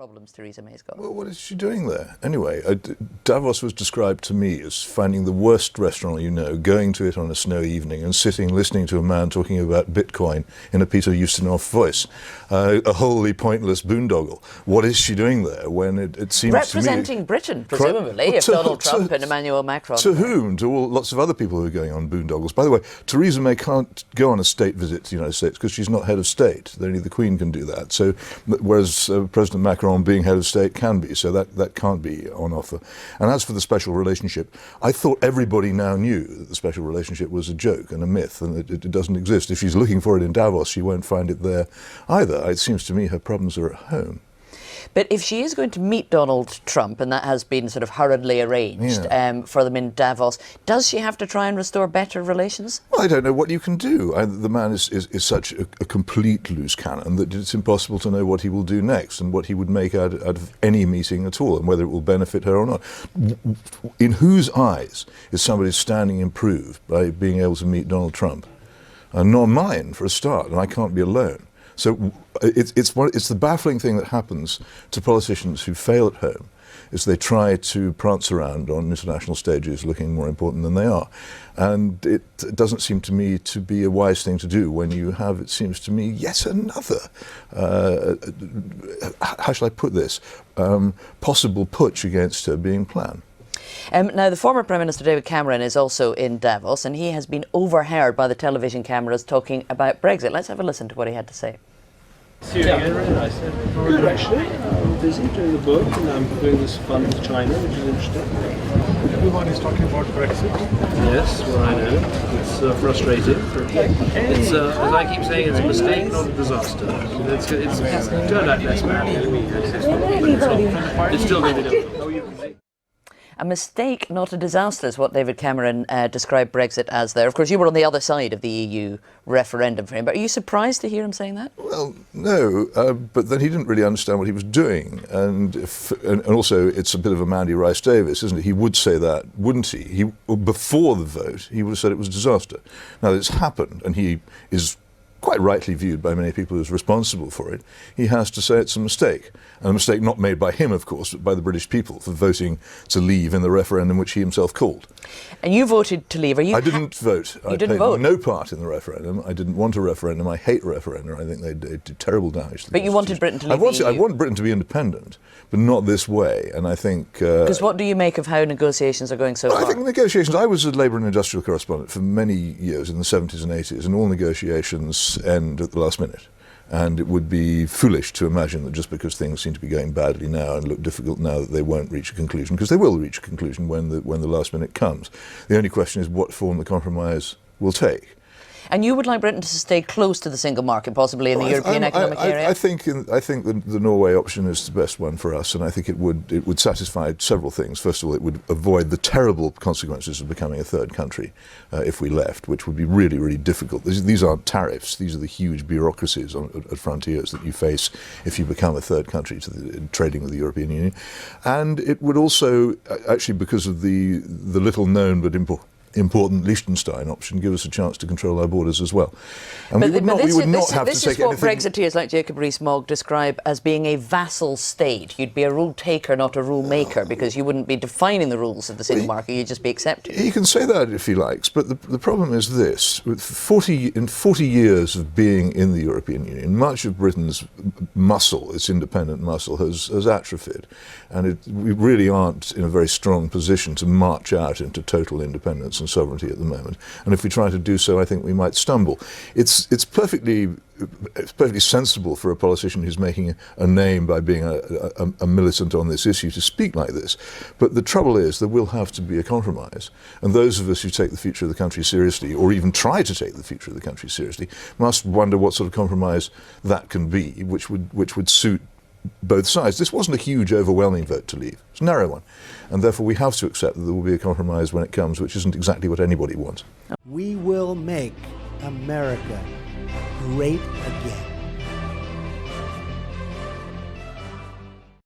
problems Theresa May's got. Well, what is she doing there? Anyway, Davos was described to me as finding the worst restaurant you know, going to it on a snowy evening and sitting listening to a man talking about Bitcoin in a Peter Ustinov voice. A wholly pointless boondoggle. What is she doing there when it seems representing to me... Britain, presumably, if Donald Trump and Emmanuel Macron... To whom? To lots of other people who are going on boondoggles. By the way, Theresa May can't go on a state visit to the United States because she's not head of state. Only the Queen can do that. So, whereas President Macron being head of state can be, so that can't be on offer. And as for the special relationship, I thought everybody now knew that the special relationship was a joke and a myth and that it doesn't exist. If she's looking for it in Davos, she won't find it there either. It seems to me her problems are at home. But if she is going to meet Donald Trump, and that has been sort of hurriedly arranged for them in Davos, does she have to try and restore better relations? Well, I don't know what you can do. The man is such a complete loose cannon that it's impossible to know what he will do next and what he would make out of any meeting at all and whether it will benefit her or not. In whose eyes is somebody standing improved by being able to meet Donald Trump? Not mine, for a start, and I can't be alone. So it's the baffling thing that happens to politicians who fail at home, is they try to prance around on international stages looking more important than they are. And it doesn't seem to me to be a wise thing to do when you have, it seems to me, yet another, how shall I put this, possible putsch against her being planned. Now, the former Prime Minister David Cameron is also in Davos, and he has been overheard by the television cameras talking about Brexit. Let's have a listen to what he had to say. See you again, very nice. Good, actually. I'm busy doing the book, and I'm doing this fun with China, which is interesting. Everyone is talking about Brexit. Yes, well, I know. It's frustrating. It's, as I keep saying, it's a mistake, not a disaster. It's turned out less bad than we had. It's still going to be difficult. A mistake, not a disaster, is what David Cameron described Brexit as there. Of course, you were on the other side of the EU referendum for him, but are you surprised to hear him saying that? Well, no, but then he didn't really understand what he was doing. And also, it's a bit of a Mandy Rice Davis, isn't it? He would say that, wouldn't he? Before the vote, he would have said it was a disaster. Now, it's happened, and he is quite rightly viewed by many people as responsible for it. He has to say it's a mistake. And a mistake not made by him, of course, but by the British people for voting to leave in the referendum which he himself called. And you voted to leave. Are you? I didn't vote. You didn't vote? No part in the referendum. I didn't want a referendum. I hate referenda. I think they do terrible damage to the But you wanted Britain to leave the EU? I want Britain to be independent, but not this way. And I think... Because what do you make of how negotiations are going so far? I think negotiations... I was a labour and industrial correspondent for many years in the 70s and 80s, and all negotiations end at the last minute. And it would be foolish to imagine that just because things seem to be going badly now and look difficult now that they won't reach a conclusion, because they will reach a conclusion when the last minute comes. The only question is what form the compromise will take. And you would like Britain to stay close to the single market, possibly in the European Economic Area? I think the Norway option is the best one for us, and I think it would satisfy several things. First of all, it would avoid the terrible consequences of becoming a third country if we left, which would be really, really difficult. These aren't tariffs; these are the huge bureaucracies at frontiers that you face if you become a third country trading with the European Union. And it would also, actually, because of the little known but important Liechtenstein option, give us a chance to control our borders as well. And we would not have to take anything... This is what Brexiteers like Jacob Rees-Mogg describe as being a vassal state. You'd be a rule taker, not a rule maker, because you wouldn't be defining the rules of the single market, you'd just be accepting. He can say that if he likes, but the problem is this. In 40 years of being in the European Union, much of Britain's muscle, its independent muscle, has atrophied. And we really aren't in a very strong position to march out into total independence and sovereignty at the moment. And if we try to do so, I think we might stumble. It's perfectly sensible for a politician who's making a name by being a militant on this issue to speak like this. But the trouble is there will have to be a compromise. And those of us who take the future of the country seriously, or even try to take the future of the country seriously, must wonder what sort of compromise that can be, which would suit both sides. This wasn't a huge, overwhelming vote to leave. It's a narrow one. And therefore we have to accept that there will be a compromise when it comes, which isn't exactly what anybody wants. We will make America great again.